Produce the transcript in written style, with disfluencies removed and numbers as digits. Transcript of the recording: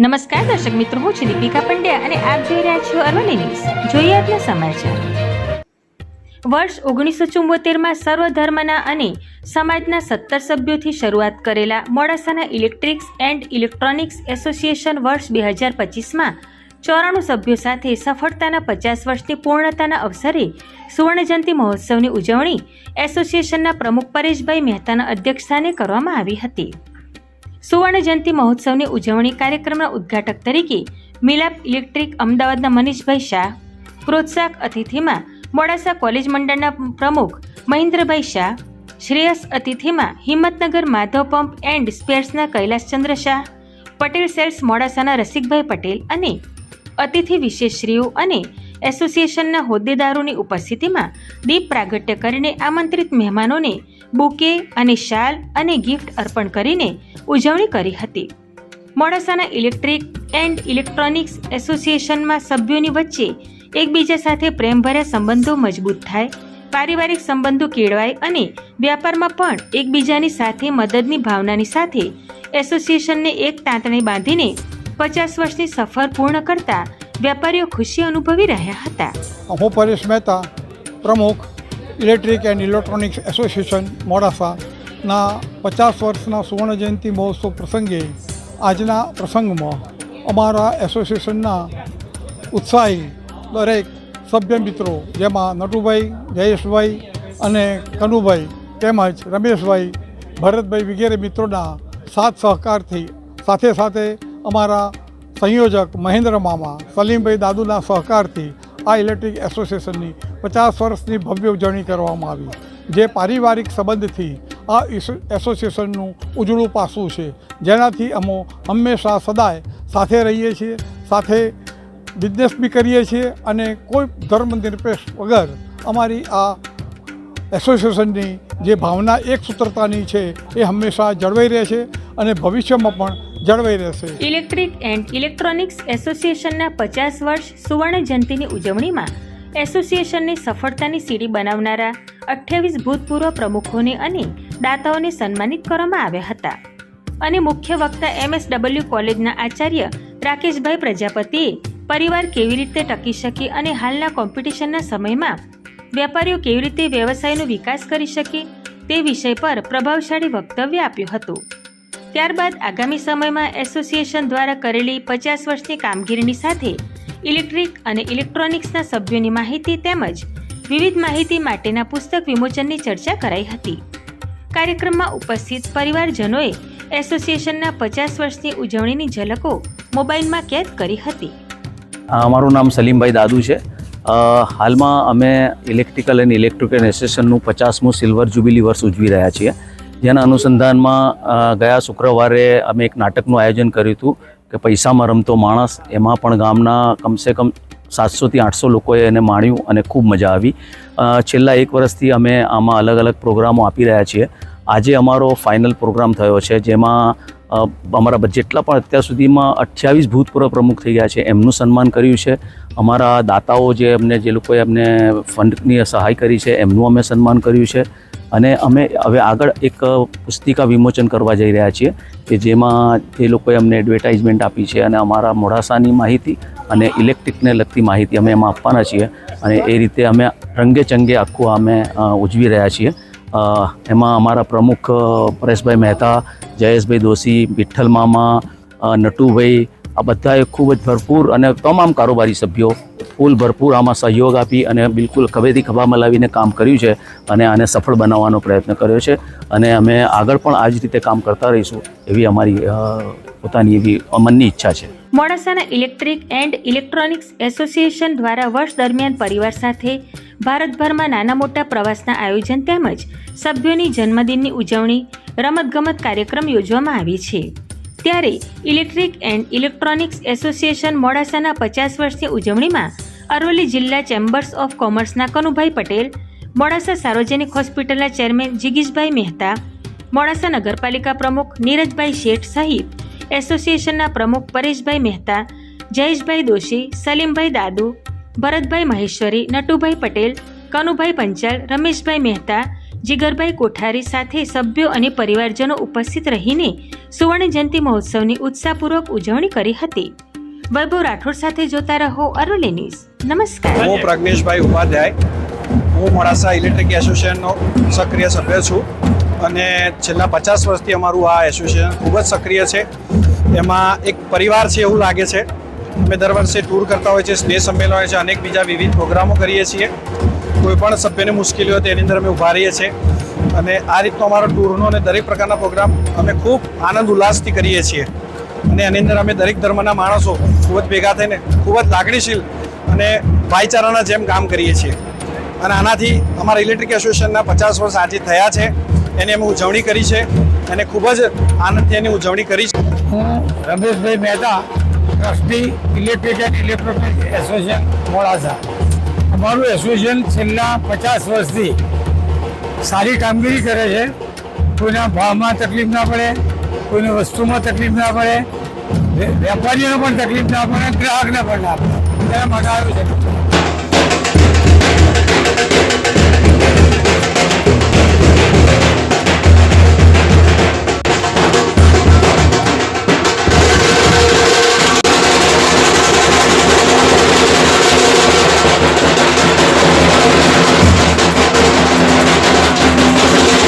નમસ્કાર દર્શક મિત્રો, હું છું દીપિકા પંડ્યા અને આપ જોઈ રહ્યા છો અરવલ્લી ન્યૂઝ. જોઈએ આજના સમાચાર. વર્ષ 1974માં સર્વધર્મના અને સમાજના 17 સભ્યોથી શરૂઆત કરેલા મોડાસાના ઇલેક્ટ્રિક્સ એન્ડ ઇલેક્ટ્રોનિક્સ એસોસિએશન વર્ષ 2025માં 94 સભ્યો સાથે સફળતાના 50 વર્ષની પૂર્ણતાના અવસરે સુવર્ણજયંતિ મહોત્સવની ઉજવણી એસોસિએશનના પ્રમુખ પરેશભાઈ મહેતાના અધ્યક્ષસ્થાને કરવામાં આવી હતી. સુવર્ણ જયંતિ મહોત્સવની ઉજવણી કાર્યક્રમના ઉદ્ઘાટક તરીકે મિલાપ ઇલેક્ટ્રિક અમદાવાદના મનીષભાઈ શાહ, પ્રોત્સાહક અતિથિમાં મોડાસા કોલેજ મંડળના પ્રમુખ મહેન્દ્રભાઈ શાહ, શ્રેયસ અતિથિમાં હિંમતનગર માધવ પંપ એન્ડ સ્પેર્સના કૈલાસચંદ્ર શાહ, પટેલ સેલ્સ મોડાસાના રસિકભાઈ પટેલ અને અતિથિ વિશેષશ્રીઓ અને એસોસિએશનના હોદ્દેદારોની ઉપસ્થિતિમાં દીપ પ્રાગટ્ય કરીને આમંત્રિત મહેમાનોને બુકે અને શાલ અને ગિફ્ટ અર્પણ કરીને ઉજવણી કરી હતી. મોડાસાના ઇલેક્ટ્રિક એન્ડ ઇલેક્ટ્રોનિક્સ એસોસિએશનમાં સભ્યોની વચ્ચે એકબીજા સાથે પ્રેમભર્યા સંબંધો મજબૂત થાય, પારિવારિક સંબંધો કેળવાય અને વ્યાપારમાં પણ એકબીજાની સાથે મદદની ભાવનાની સાથે એસોસિએશનને એક તાંતણે બાંધીને 50 વર્ષની સફર પૂર્ણ કરતા વેપારીઓ ખુશી અનુભવી રહ્યા હતા. હું પરેશ મહેતા, પ્રમુખ ઇલેક્ટ્રિક એન્ડ ઇલેક્ટ્રોનિક્સ એસોસિએશન મોડાસાના 50 વર્ષના સુવર્ણ જયંતિ મહોત્સવ પ્રસંગે આજના પ્રસંગમાં અમારા એસોસિએશનના ઉત્સાહી દરેક સભ્ય મિત્રો, જેમાં નટુભાઈ, જયેશભાઈ અને કનુભાઈ તેમજ રમેશભાઈ, ભરતભાઈ વગેરે મિત્રોના સાથ સહકારથી સાથે સાથે અમારા સંયોજક મહેન્દ્ર મામા, સલીમભાઈ દાદુના સહકારથી આ ઇલેક્ટ્રિક એસોસિએશનની 50 વર્ષની ભવ્ય ઉજવણી કરવામાં આવી, જે પારિવારિક સંબંધથી આ એસોસિએશનનું ઉજળું પાસું છે, જેનાથી અમે હંમેશા સદાય સાથે રહીએ છીએ, સાથે બિઝનેસ બી કરીએ છીએ અને કોઈ ધર્મ નિરપેક્ષ વગર અમારી આ એસોસિએશનની જે ભાવના એકસૂત્રતાની છે એ હંમેશા જળવાઈ રહે છે અને ભવિષ્યમાં પણ જળવાઈ રહેશે. ઇલેક્ટ્રિક એન્ડ ઇલેક્ટ્રોનિક્સ એસોસિએશનના 50 વર્ષ સુવર્ણ જયંતિની ઉજવણીમાં એસોસિએશનની સફળતાની સીડી બનાવનારા 28 ભૂતપૂર્વ પ્રમુખોને અને દાતાઓને સન્માનિત કરવામાં આવ્યા હતા અને મુખ્ય વક્તા MSW કોલેજના આચાર્ય રાકેશભાઈ પ્રજાપતિએ પરિવાર કેવી રીતે ટકી શકે અને હાલના કોમ્પિટિશનના સમયમાં વેપારીઓ કેવી રીતે વ્યવસાયનો વિકાસ કરી શકે તે વિષય પર પ્રભાવશાળી વક્તવ્ય આપ્યું હતું. ત્યારબાદ આગામી સમયમાં એસોસિએશન દ્વારા કરેલી 50 વર્ષની કામગીરીની સાથે ઇલેક્ટ્રિક અને ઇલેક્ટ્રોનિક્સના સભ્યોની માહિતી તેમજ વિવિધ માહિતી માટેના પુસ્તક વિમોચનની ચર્ચા કરાઈ હતી. કાર્યક્રમમાં ઉપસ્થિત પરિવારજનોએ એસોસિએશનના 50 વર્ષની ઉજવણીની ઝલકો મોબાઈલમાં કેદ કરી હતી. મારું નામ સલીમભાઈ દાદુ છે. હાલમાં અમે ઇલેક્ટ્રિકલ અને ઇલેક્ટ્રિકલ એસોસિએશનનું 50મું સિલ્વર જ્યુબિલી વર્ષ ઉજવી રહ્યા છીએ, જેના અનુસંધાનમાં ગયા શુક્રવારે અમે એક નાટકનું આયોજન કર્યું હતું કે પૈસામાં રમતો માણસ. એમાં પણ ગામના કમસે કમ 700 થી 800 લોકોએ એને માણ્યું અને ખૂબ મજા આવી. છેલ્લા 1 વર્ષથી અમે આમાં અલગ અલગ પ્રોગ્રામો આપી રહ્યા છીએ. આજે અમારો ફાઇનલ પ્રોગ્રામ થયો છે, જેમાં અમારા જેટલા પણ અત્યાર સુધીમાં 28 ભૂતપૂર્વ પ્રમુખ થઈ ગયા છે એમનું સન્માન કર્યું છે. અમારા દાતાઓ જે લોકોએ અમને ફંડની સહાય કરી છે એમનું અમે સન્માન કર્યું છે. અને અમે હવે આગળ એક પુસ્તિકા વિમોચન કરવા જઈ રહ્યા છીએ કે જેમાં જે લોકોએ અમને એડવર્ટાઇઝમેન્ટ આપી છે અને અમારા મોડાસાની માહિતી અને ઇલેક્ટ્રિકને લગતી માહિતી અમે એમાં આપવાના છીએ અને એ રીતે અમે રંગે ચંગે આખું અમે ઉજવી રહ્યા છીએ. એમાં અમારા પ્રમુખ પરેશભાઈ મહેતા, જયેશભાઈ દોશી, વિઠ્ઠલ મામા, નટુભાઈ, આ બધાએ ખૂબ જ ભરપૂર અને તમામ કારોબારી સભ્યો ફૂલ ભરપૂર આમાં સહયોગ આપી અને બિલકુલ ખભેથી ખભા મલાવીને કામ કર્યું છે અને આને સફળ બનાવવાનો પ્રયત્ન કર્યો છે અને અમે આગળ પણ આ જ રીતે કામ કરતા રહીશું એવી અમારી પોતાની એવી મનની ઈચ્છા છે. મોડાસાના ઇલેક્ટ્રિક એન્ડ ઇલેક્ટ્રોનિક્સ એસોસિએશન દ્વારા વર્ષ દરમિયાન પરિવાર સાથે ભારતભરમાં નાના મોટા પ્રવાસના આયોજન તેમજ સભ્યોની જન્મદિનની ઉજવણી, રમતગમત કાર્યક્રમ યોજવામાં આવી છે. ત્યારે ઇલેક્ટ્રિક એન્ડ ઇલેક્ટ્રોનિક્સ એસોસિએશન મોડાસાના 50 વર્ષની ઉજવણીમાં અરવલ્લી જિલ્લા ચેમ્બર્સ ઓફ કોમર્સના કનુભાઈ પટેલ, મોડાસા સાર્વજનિક હોસ્પિટલના ચેરમેન જિગીશભાઈ મહેતા, મોડાસા નગરપાલિકા પ્રમુખ નીરજભાઈ શેઠ સહિત એસોસિએશનના પ્રમુખ પરેશભાઈ મહેતા, જયેશભાઈ દોશી, સલીમભાઈ દાદુ, ભરતભાઈ મહેશ્વરી, નટુભાઈ પટેલ, કનુભાઈ પંચાલ, રમેશભાઈ મહેતા, જીગરભાઈ કોઠારી સાથે સભ્યો અને પરિવારજનો ઉપસ્થિત રહીને સુવર્ણ જયંતિ મહોત્સવની ઉત્સાહપૂર્વક ઉજવણી કરી હતી. વૈભવ રાઠોડ સાથે જોતા રહો અરવલ્લી ન્યૂઝ. નમસ્કાર. હું પ્રજ્ઞેશભાઈ ઉપાધ્યાય. હું મોડાસા ઇલેક્ટ્રિક એસોસિએશનનો સક્રિય સભ્ય છું અને છેલ્લા 50 વર્ષથી અમારું આ એસોસિએશન ખૂબ જ સક્રિય છે. એમાં એક પરિવાર છે એવું લાગે છે. અમે દર વર્ષે ટૂર કરતા હોય છે, સ્નેહ સંમેલન હોય છે, અનેક બીજા વિવિધ પ્રોગ્રામો કરીએ છીએ. કોઈ પણ સભ્યને મુશ્કેલી હોય તેની અંદર અમે ઊભા રહીએ છીએ અને આ રીતનો અમારો ટૂરનો અને દરેક પ્રકારના પ્રોગ્રામ અમે ખૂબ આનંદ ઉલ્લાસથી કરીએ છીએ. અને એની અંદર અમે દરેક ધર્મના માણસો ખૂબ જ ભેગા થઈને ખૂબ જ લાગણીશીલ અને ભાઈચારાના જેમ કામ કરીએ છીએ. અને આનાથી અમારા ઇલેક્ટ્રિક એસોસિએશનના 50 વર્ષ આજે થયા છે, એની અમે ઉજવણી કરી છે અને ખૂબ જ આનંદથી એની ઉજવણી કરી છે. હું Rameshbhai Mehta, trustee electric and electronic association Modasa. અમારું એસોસિએશન છેલ્લા 50 વર્ષથી સારી કામગીરી કરે છે. કોઈના ભાવમાં તકલીફ ના પડે, કોઈને વસ્તુમાં તકલીફ ના પડે, વેપારીઓને પણ તકલીફ ના પડે, ગ્રાહકને પણ ના પડે. તેના માટે આવ્યું છે.